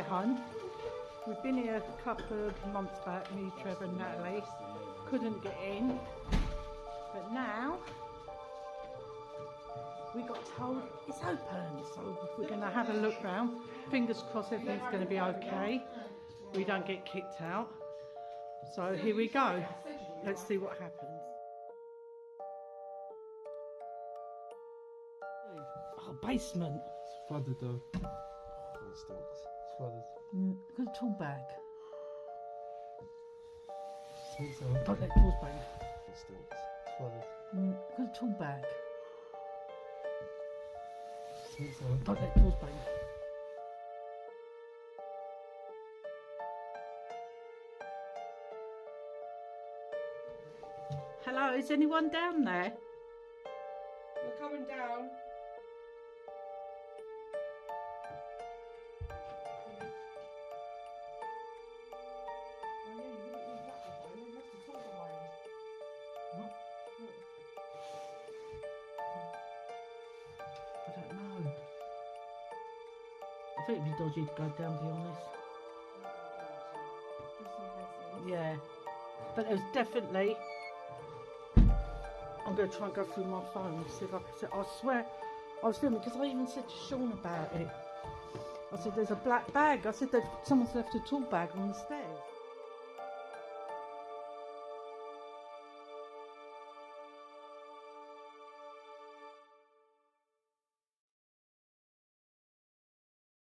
home. We've been here a couple of months back, me, Trevor and Natalie. Couldn't get in. But now, we got told it's open. So we're going to have a look round. Fingers crossed everything's going to be okay. We don't get kicked out. So here we go. Let's see what happens. Oh, basement. It's flooded though. Oh, it stinks. It's flooded. Look at the tool bag. Stinks Don't though. let tools bang. It stinks. It's flooded. Look at the tool bag. Stinks though. Don't let tools bang. Hello, is anyone down there? We're coming down. I don't know. I think it'd be dodgy to go down, to be honest. Yeah. But there's definitely... I'm going to try and go through my phone and see if I can see. I swear I was filming because I even said to Sean about it. I said there's a black bag. I said that someone's left a tool bag on the stairs.